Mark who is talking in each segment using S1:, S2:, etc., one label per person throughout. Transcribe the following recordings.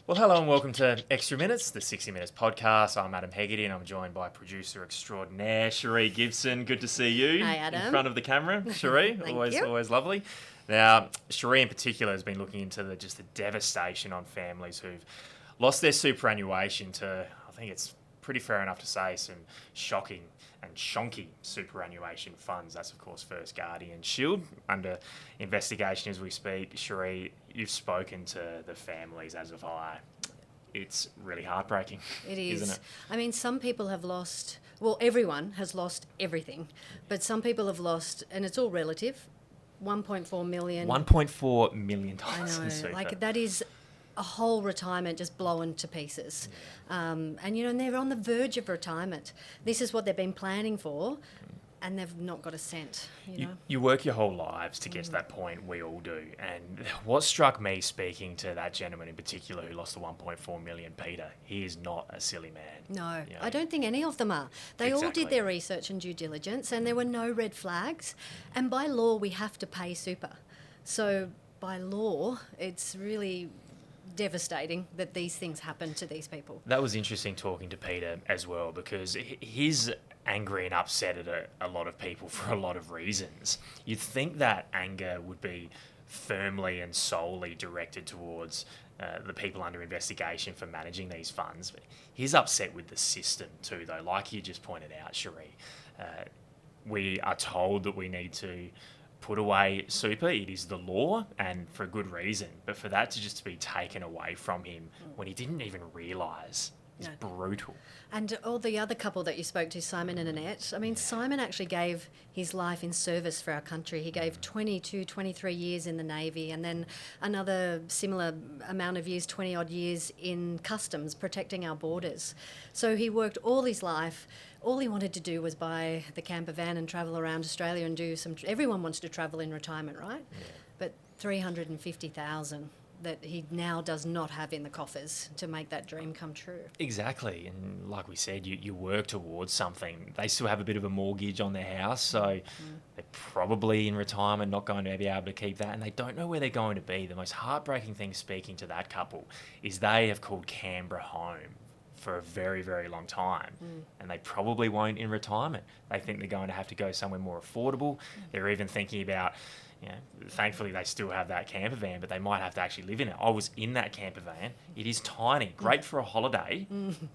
S1: Well, hello and welcome to Extra Minutes, the 60 Minutes podcast. I'm Adam Hegarty and I'm joined by producer extraordinaire Sheree Gibson. Good to see you.
S2: Hi, Adam.
S1: In front of the camera, Sheree. Always lovely. Now, Sheree in particular has been looking into the devastation on families who've lost their superannuation to, I think it's pretty fair enough to say, some shocking and shonky superannuation funds. That's, of course, First Guardian Shield under investigation as we speak. Sheree, you've spoken to the families as have I. It's really heartbreaking.
S2: It is.
S1: Isn't it?
S2: I mean, some people have lost, well, everyone has lost everything, but some people have lost, and it's all relative, 1.4 million.
S1: $1.4 million
S2: I
S1: in
S2: know,
S1: super.
S2: like that is a whole retirement just blown to pieces. And they're on the verge of retirement. This is what they've been planning for, and they've not got a cent,
S1: You work your whole lives to get to that point. We all do. And what struck me speaking to that gentleman in particular who lost the 1.4 million, Peter, he is not a silly man.
S2: No, I don't think any of them are. They all did their research and due diligence, and there were no red flags. And by law, we have to pay super. So by law, it's really devastating that these things happen to these people.
S1: That was interesting talking to Peter as well, because he's angry and upset at a lot of people for a lot of reasons. You'd think that anger would be firmly and solely directed towards the people under investigation for managing these funds. But he's upset with the system too, though. Like you just pointed out, Sheree, we are told that we need to put away super. It is the law, and for a good reason. But for that to just be taken away from him when he didn't even realise is brutal.
S2: And all the other couple that you spoke to, Simon and Annette, I mean, Simon actually gave his life in service for our country. He gave 22, 23 years in the Navy, and then another similar amount of years, 20-odd years in customs, protecting our borders. So he worked all his life. All he wanted to do was buy the camper van and travel around Australia and do some... Everyone wants to travel in retirement, right? Yeah. But $350,000 that he now does not have in the coffers to make that dream come true.
S1: Exactly. And like we said, you work towards something. They still have a bit of a mortgage on their house, so they're probably in retirement not going to be able to keep that, and they don't know where they're going to be. The most heartbreaking thing speaking to that couple is they have called Canberra home for a very, very long time, and they probably won't in retirement. They think they're going to have to go somewhere more affordable. They're even thinking about, thankfully they still have that camper van, but they might have to actually live in it. I was in that camper van. It is tiny, great for a holiday,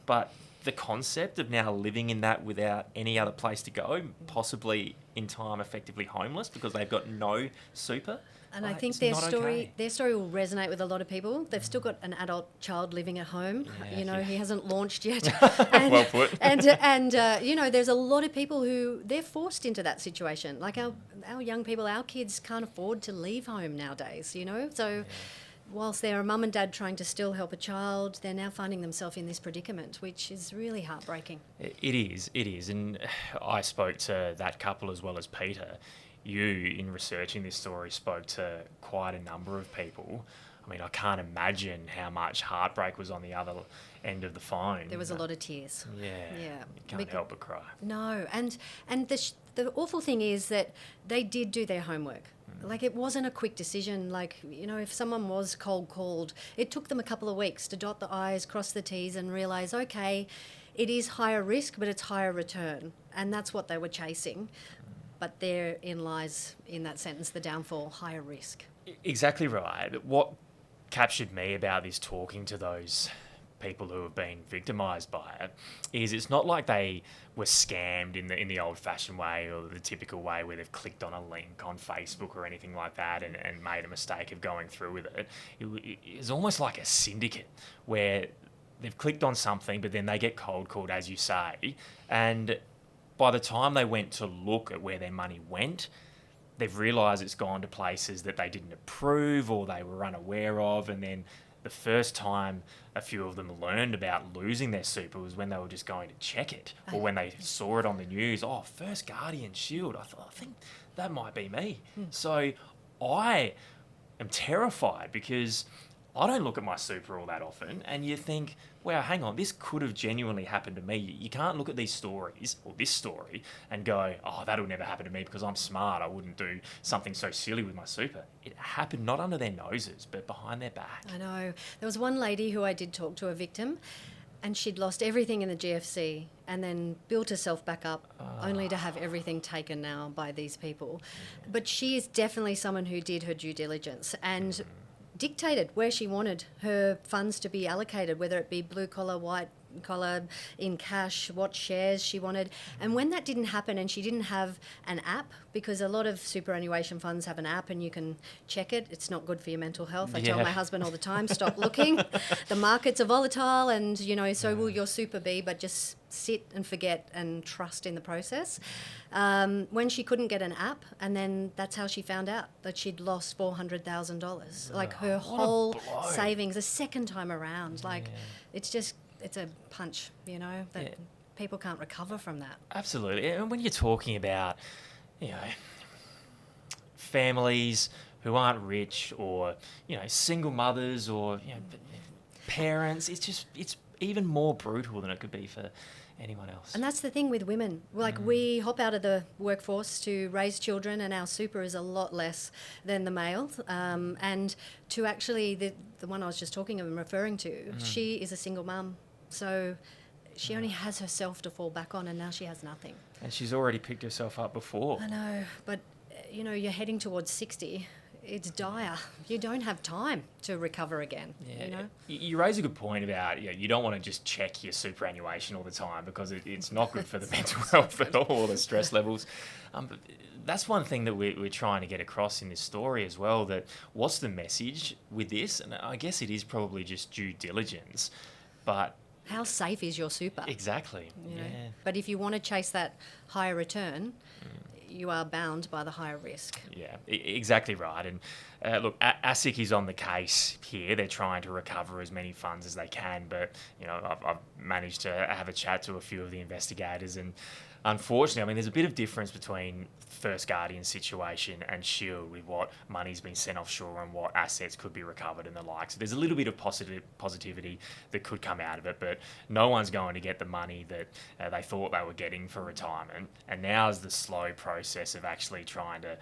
S1: but the concept of now living in that without any other place to go, possibly in time effectively homeless because they've got no super.
S2: And I think their story will resonate with a lot of people. They've still got an adult child living at home. He hasn't launched yet. And,
S1: well put.
S2: And there's a lot of people who they're forced into that situation. Like our young people, our kids can't afford to leave home nowadays, So whilst they're a mum and dad trying to still help a child, they're now finding themselves in this predicament, which is really heartbreaking.
S1: It is. And I spoke to that couple as well as Peter. You, in researching this story, spoke to quite a number of people. I mean, I can't imagine how much heartbreak was on the other end of the phone.
S2: There was a lot of tears.
S1: Yeah. You can't help but cry.
S2: No, and the awful thing is that they did do their homework. Like, it wasn't a quick decision. Like, if someone was cold called, it took them a couple of weeks to dot the I's, cross the T's, and realise, okay, it is higher risk, but it's higher return. And that's what they were chasing. But therein lies, in that sentence, the downfall, higher risk.
S1: Exactly right. What captured me about this, talking to those people who have been victimised by it, is it's not like they were scammed in the old-fashioned way or the typical way where they've clicked on a link on Facebook or anything like that and made a mistake of going through with it. It was almost like a syndicate where they've clicked on something, but then they get cold called, as you say, and by the time they went to look at where their money went, they've realised it's gone to places that they didn't approve or they were unaware of. And then the first time a few of them learned about losing their super was when they were just going to check it, or when they saw it on the news. Oh, First Guardian Shield. I think that might be me. So I am terrified because I don't look at my super all that often, and you think, wow, hang on, this could have genuinely happened to me. You can't look at these stories, or this story, and go, oh, that'll never happen to me because I'm smart. I wouldn't do something so silly with my super. It happened not under their noses, but behind their back.
S2: I know. There was one lady who I did talk to, a victim, and she'd lost everything in the GFC and then built herself back up only to have everything taken now by these people. But she is definitely someone who did her due diligence and dictated where she wanted her funds to be allocated, whether it be blue collar, white collar, in cash, what shares she wanted. And when that didn't happen and she didn't have an app, because a lot of superannuation funds have an app and you can check it, it's not good for your mental health. I tell my husband all the time, stop looking. The markets are volatile and, so will your super be, but just sit and forget and trust in the process. When she couldn't get an app, and then that's how she found out that she'd lost $400,000. Like her whole savings, the second time around. Like it's a punch, that people can't recover from that.
S1: Absolutely. And when you're talking about, families who aren't rich or, single mothers or, parents, it's even more brutal than it could be for anyone else.
S2: And that's the thing with women. Like we hop out of the workforce to raise children and our super is a lot less than the male. And to actually, the one I was just talking of and referring to, she is a single mum. So she only has herself to fall back on and now she has nothing.
S1: And she's already picked herself up before.
S2: I know, but you're heading towards 60. It's dire. You don't have time to recover again.
S1: You raise a good point about you don't want to just check your superannuation all the time because it's not good for the mental health at all, the stress levels. But that's one thing that we're trying to get across in this story as well, that what's the message with this? And I guess it is probably just due diligence, but
S2: how safe is your super?
S1: Exactly.
S2: But if you want to chase that higher return, you are bound by the higher risk.
S1: Yeah, exactly right. And look, ASIC is on the case here. They're trying to recover as many funds as they can, but I've managed to have a chat to a few of the investigators, and unfortunately, there's a bit of difference between First Guardian's situation and Shield with what money's been sent offshore and what assets could be recovered and the like. So there's a little bit of positivity that could come out of it, but no one's going to get the money that they thought they were getting for retirement. And now is the slow process of actually trying to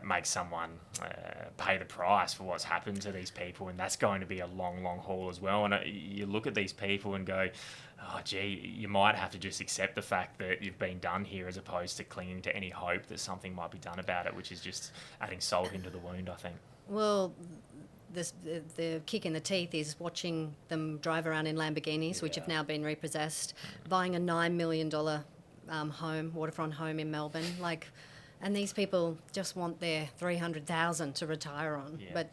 S1: make someone pay the price for what's happened to these people, and that's going to be a long, long haul as well. And you look at these people and go, oh, gee, you might have to just accept the fact that you've been done here as opposed to clinging to any hope that something might be done about it, which is just adding salt into the wound, I think.
S2: Well, the kick in the teeth is watching them drive around in Lamborghinis, which have now been repossessed, buying a $9 million waterfront home in Melbourne. And these people just want their $300,000 to retire on. But,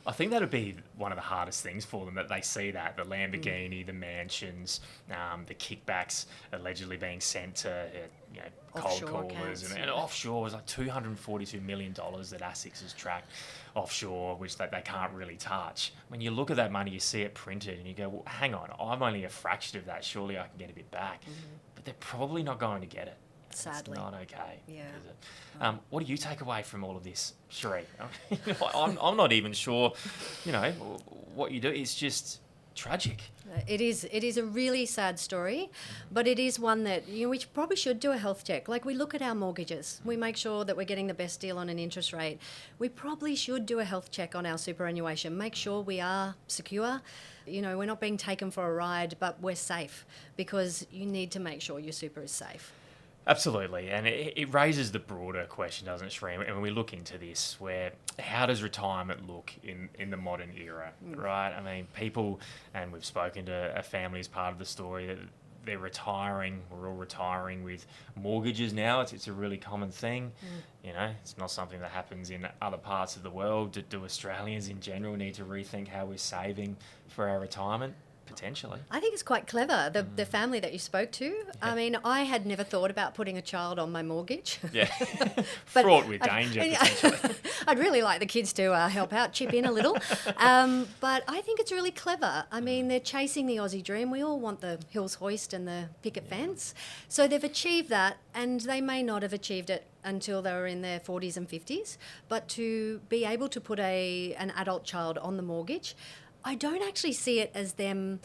S1: I think that would be one of the hardest things for them, that they see that, the Lamborghini, the mansions, the kickbacks allegedly being sent to cold callers. And offshore was like $242 million that ASIC has tracked offshore, which they can't really touch. When you look at that money, you see it printed and you go, well, hang on, I'm only a fraction of that. Surely I can get a bit back. But they're probably not going to get it.
S2: Sadly.
S1: It's not okay. Yeah. Is it? What do you take away from all of this, Sheree? I'm not even sure, what you do. It's just tragic.
S2: It is a really sad story, but it is one that we probably should do a health check. Like we look at our mortgages, we make sure that we're getting the best deal on an interest rate. We probably should do a health check on our superannuation, make sure we are secure. We're not being taken for a ride, but we're safe, because you need to make sure your super is safe.
S1: Absolutely, and it raises the broader question, doesn't it, Sheree? And when we look into this, how does retirement look in the modern era, right? People, and we've spoken to a family as part of the story, that they're retiring, we're all retiring with mortgages now. It's a really common thing. It's not something that happens in other parts of the world. Do Australians in general need to rethink how we're saving for our retirement? potentially.
S2: I think it's quite clever, the family that you spoke to.
S1: Yeah.
S2: I mean, I had never thought about putting a child on my mortgage.
S1: Yeah,
S2: But
S1: fraught with danger, potentially.
S2: I'd really like the kids to help out, chip in a little. But I think it's really clever. I mean, they're chasing the Aussie dream. We all want the Hills Hoist and the picket fence. So they've achieved that, and they may not have achieved it until they were in their 40s and 50s. But to be able to put an adult child on the mortgage, I don't actually see it as them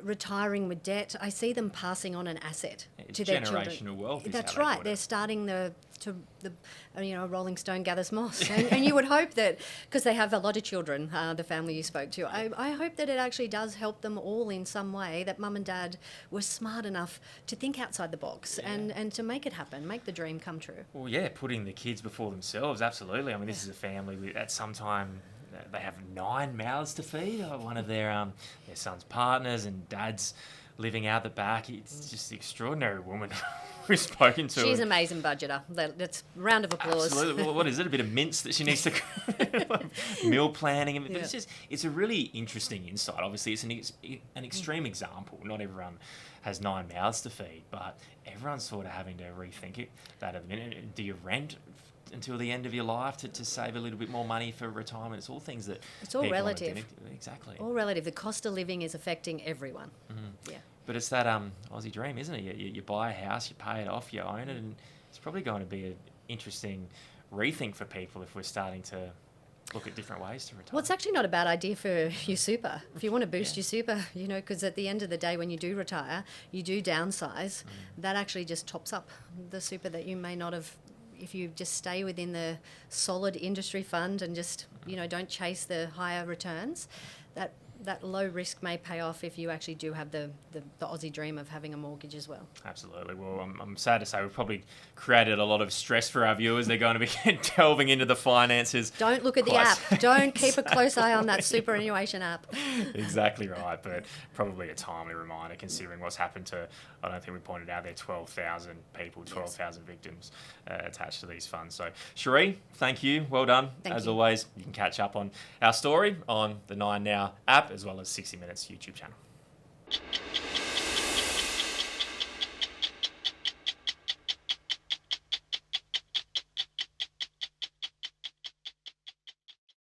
S2: retiring with debt. I see them passing on an asset to their children.
S1: Generational wealth.
S2: That's right. They're starting the Rolling Stone gathers moss, and you would hope that, because they have a lot of children, the family you spoke to. I hope that it actually does help them all in some way. That mum and dad were smart enough to think outside the box and to make it happen, make the dream come true.
S1: Well, yeah, putting the kids before themselves, absolutely. I mean, this is a family at some time. They have 9 mouths to feed. One of their son's partners and dad's living out the back. It's just an extraordinary woman we've spoken to.
S2: She's an amazing budgeter. That's a round of applause.
S1: Absolutely. Well, what is it? A bit of mince that she needs to meal planning. But it's a really interesting insight. Obviously, it's an extreme example. Not everyone has 9 mouths to feed, but everyone's sort of having to rethink it. That at the minute, do you rent until the end of your life to save a little bit more money for retirement? It's all things that
S2: it's all relative.
S1: Exactly.
S2: All relative. The cost of living is affecting everyone.
S1: Mm-hmm. Yeah. But it's that Aussie dream, isn't it? You buy a house, you pay it off, you own it, and it's probably going to be an interesting rethink for people if we're starting to look at different ways to retire.
S2: Well, it's actually not a bad idea for your super. If you want to boost your super, because at the end of the day, when you do retire, you do downsize, that actually just tops up the super that you may not have. If you just stay within the solid industry fund and just, don't chase the higher returns, that low risk may pay off if you actually do have the Aussie dream of having a mortgage as well.
S1: Absolutely. Well, I'm sad to say we've probably created a lot of stress for our viewers. They're going to be delving into the finances.
S2: Don't look at the app. Don't keep a close eye on that superannuation app.
S1: Exactly right, but probably a timely reminder considering what's happened to, I don't think we pointed out there, 12,000 people, 12,000 victims attached to these funds. So, Sheree, thank you. Well done. As always, you can catch up on our story on the 9Now app as well as 60 Minutes YouTube channel.